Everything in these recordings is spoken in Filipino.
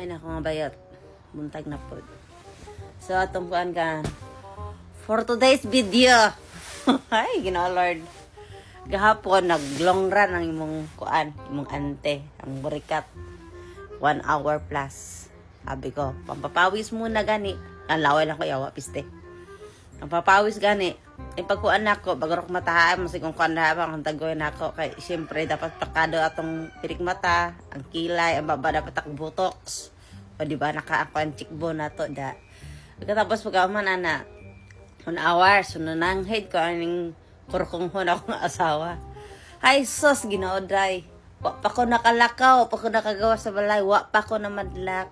Ay, naku nga bayot. Buntag na po. So, atong kuan ka. For today's video. Ay, Ginoo Lord. Gahapon, nag-long run ang imong kuan, imong ante, ang burikat. 1 hour plus. Sabi ko, pampapawis muna gani. Ang laway lang ko, yawa, piste. Ang papawis gani. Yung pagkuan nako, bago ko matahaan, masig kung kuan na habang ang tagoy nako. Kay, siyempre, dapat pakado atong pirik mata, ang kilay, ang baba dapat akong botox. O diba, naka-akuan chikbo na to, da. Pagkatapos pagkaman, ana, 1 hour, sununang head ko, aning kurkong hon akong asawa. Ay, sos, ginauday. Wa pa ko nakalakaw, pa ko nakagawa sa balay, wa pa ko na madlak.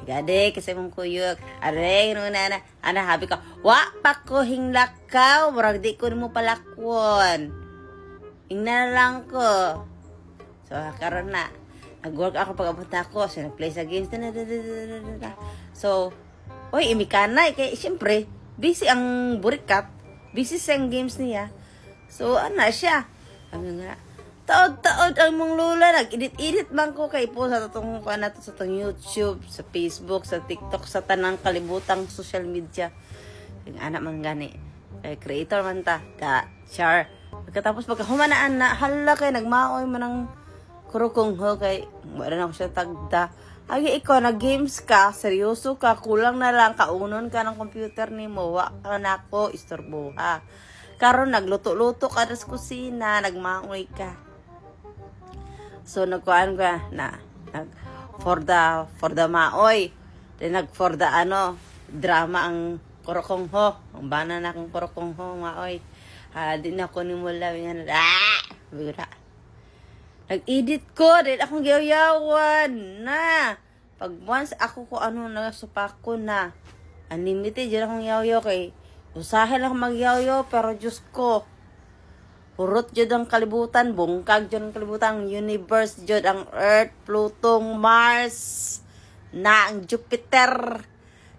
Gade, kasi mong kuyok. Are, na, habi ko, wa pa ko hinglakaw, marag di ko mo palakwon. Ingna lang ko. So, karon na. Nag-work ako pag-abot na ako. So, nag-play sa games. So, oy, imikanay. Kaya, siyempre, busy ang burikat. Busy sa games niya. So, ano siya? Sabi nga, taod-taod ang mong lula. Nag-edit-edit man ko kay po sa itong sa itong YouTube, sa Facebook, sa TikTok, sa tanang kalibutang social media. Yung anak man gani. Kay creator man ta. Da, char. Pagkatapos pagkahumanaan na, hala kay nagmaoy man ang kurukong ho kay wala na ko siya tagda. Ay, ikaw, nag-games ka, seryoso ka, kulang na lang, kaunon ka ng computer ni mo, wa ka na ako, istorbo ha. Karon nagluto-luto ka sa kusina, nagmaoy ka. So, nagkuhan ka na, for the maoy. Then, for the, drama ang kurukong ho. Ang bana na akong kurukong ho, maoy. Di na ko ni mula, bira. Nag-edit ko, din akong giyawan na. Pag once ako ko nagasupak ko na. Unlimited, dyan akong yaw-yaw kay. Usahin lang mag-yaw-yaw, pero Diyos ko. Purot dyan ang kalibutan, bungkag dyan ang kalibutan, ang universe dyan, ang Earth, Pluto, Mars, na ang Jupiter.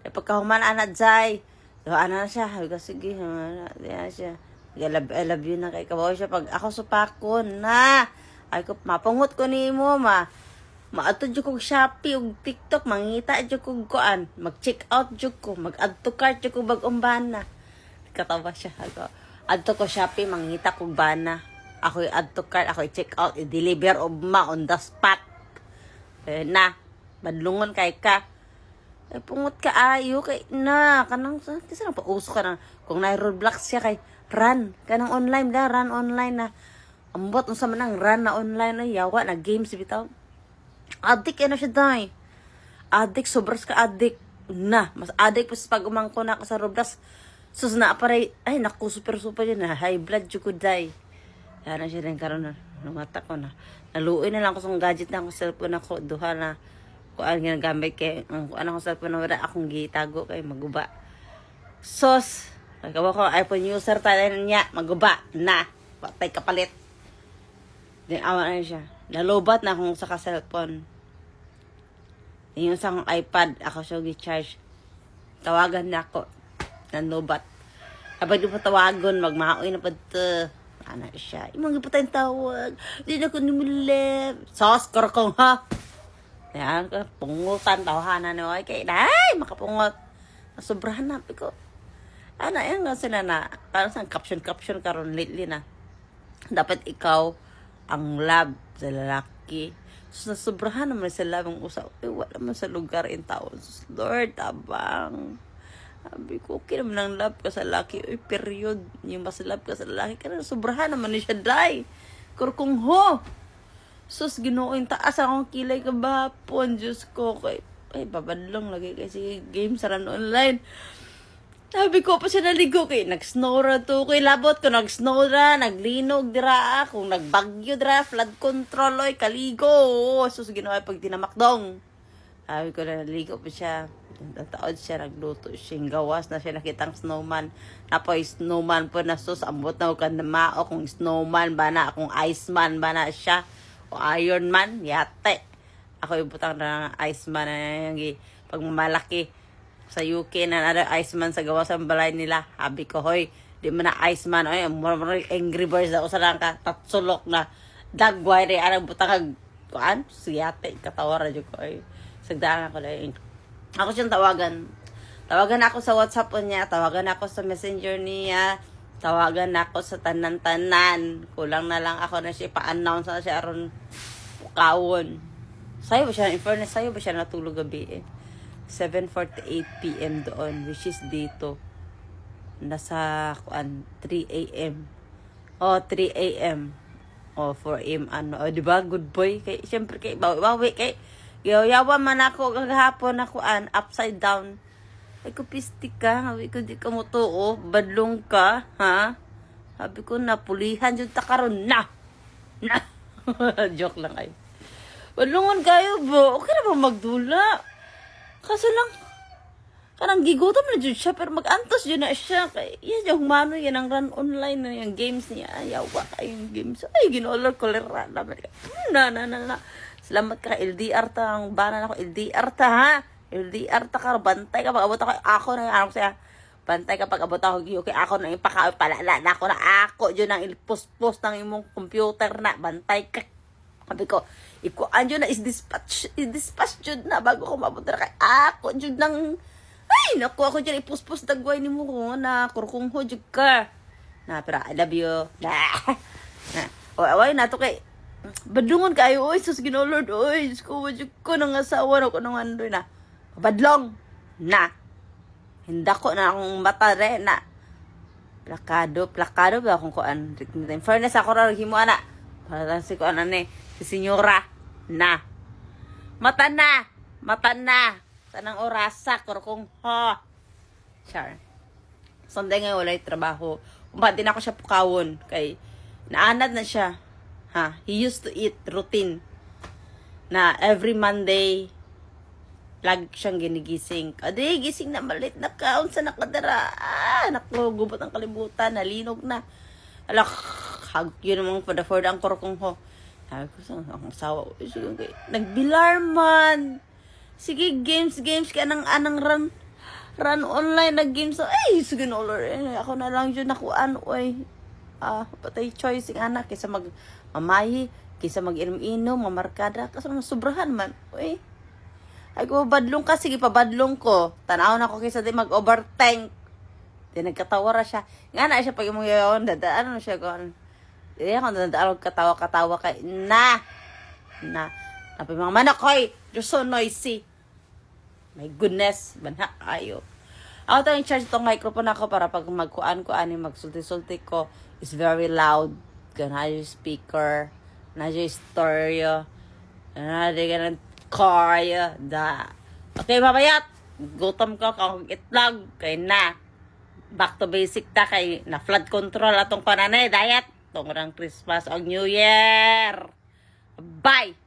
E pagkahuman na dyan, so na siya, sige, na siya. I love you na kay kabaw siya. Pag ako supakon na, ay ko, mapungot ko ni mo, maato dyan kong Shopee o TikTok, mangita dyan kong kuan, mag-check out dyan ko, mag-add to cart dyan ko bagong bana. Katawa siya, ako, add to ko Shopee, mangita kong bana. Ako add to cart, ako check out, i-deliver o on the spot. Na, madlungon kay ka. Ay, pungot ka ayo, kay na, kanang, kasi nang pauso ka na, kung na-roadblocks siya kay, run, kanang online da, run online na. Ambot unsa man ang run na online ay yawa na games bitaw. Addict siya dai. Addict sobras ka addict na. Mas addict pa sa pag umangko na ka sa Roblox. Sus na paray ay naku super yun na high blood jud ko dai. Yana siya rin karon na mata ko na. Naluoy na lang ko sa gadget na ako cellphone ako duha na kuan ginagamit kay ang kuan ako cellphone na wala akong gitago kay maguba. Sos kawa ko iPhone user tayo niya maguba na. Patay kapalit. Then, awa na siya. Nalobat na akong sa ka-cellphone. Yung sa akong iPad, ako siya gi-charge. Tawagan na ako. Nalobat. Habang di pa tawagon, magmaoy na pa ito. Ano siya? Imang ipa tayong tawag. Di na ko nimulip. Sos, korokong ha. Yan, pungutan, tawahanan na. Kaya, ay, makapungot. Nasobrahan na ko. Ano, yan nga sila na. Parang sa caption karon lately na. Dapat ikaw ang love sa lalaki. So, nasobrahan naman sa love ang usap. Wala man sa lugar in taon. So, Lord, tabang. Sabi ko, okay naman ang love ka sa lalaki. Uy, period. Yung mas love ka sa lalaki. Kaya nasobrahan naman niya siya, day. Kurkong ho. Sus, Ginoo'y taas akong kilay kabapon. Diyos ko, ay, babadlong lagi kasi game sa run online. Sabi ko pa siya naligo kay nag-snow ra to kay labot ko nag-snow ra naglinog dira kung nagbagyo dira flood control oy kaligo sus ginawa pag tinamakdong. Sabi ko na naligo pa siya taod siya nagluto siya gawas na siya nakitang snowman napoy snowman po na sus ambot na kan mao kung snowman ba na kung iceman ba na siya o Iron Man yate ako ibutang na iceman na yung pag malaki sa UK na Iceman sa gawa sa balay nila. Habi ko, hoy, di mo na Iceman, oy, Angry Birds daw sa lang ka, tatsulok na dagway rin, anang butang kuan, siyate, katawara dyan ko, oy. Sagdaan ako lang. Ako siyang tawagan. Tawagan ako sa WhatsApp niya, tawagan ako sa Messenger niya, tawagan ako sa tanan-tanan. Kulang na lang ako na siya pa-announce na siya aron kawon. Sayo ba siya, in fairness, sayo ba siya natulog gabi 7:48 PM doon, which is dito. Nasa 3 AM. 3 AM. 4 AM di ba? Good boy. Kay syempre kay bawi kay yawa man ako kagahapon ako upside down. Ay ko pisti ka, sabi ko di ka mo tuo, badlong ka, ha? Sabi ko napulihan jud ta karon na. Joke lang ay. Badlongon kayo, bo. Okay na ba magdula? Kaso lang, kanang gigutom na dyan siya, pero mag-antos dyan na siya. Kaya yan yung mano, yan ang run online na yung games niya. Ayawa yung games. Ay, ginolor ko lera. Na. Salamat ka, LDR ta. Ang banan ako, LDR ta, ha? LDR ta ka, bantay ka. Pag abot ako na yung siya. Bantay ka pag abot ako, okay, ako na yung palala na ako na ako. Dyan ang ilpost-post ng imong computer na. Bantay ka. Sabi ko, ikuan dyan na is dispatch dyan na bago ko mabot na kay ako dyan ng ay naku ako dyan ipuspos dagway ni mo ko na kurkung ho dyan ka na pero I love you na o away na to kay badlungon kayo oy sus ginolod oy ko dyan ko nang asawa na ko nang andoy na badlong na hinda ko na akong mata re na plakado ba akong kuan in fairness ako ra himo ana para si kuan ani si senyora na mata na sanang orasa kurkong ha char Sunday nga walay trabaho umpa din ako siya pukawon kay naanad na siya ha he used to eat routine na every Monday lag siyang ginigising adi gising na malit na kaon sa nakadara naklugubot ang kalibutan nalinog na alak hag yun namang for ang kurkong ho. Sabi ko sa akong asawa ko, nagbilar man. Sige, games ka anang run online na games. Ay, sige no, Lord. Ako na lang yun nakuan, oy. Patay choice ng anak kaysa mamahi, kaysa mag-inom-inom, mamarkada. Kasi sobrahan man, oy. Ay ko, badlong ka, sige pa, badlong ko. Tanaw na ko kaysa di mag-overtank. Di nagkatawara siya. Nga na siya pag imuyayon, dadaan na siya ko. Kung nadaalog katawa kay na napi mga manak koy you're so noisy my goodness banha ayo ako to in charge itong microphone ako para pag magkuan ko ani magsulti-sulti ko is very loud gana yung speaker na yung stereo na di ganang car da okay babayat gutom ko kung itlog kay na back to basic ta kay na flood control atong pananay diet tong Christmas o New Year. Bye!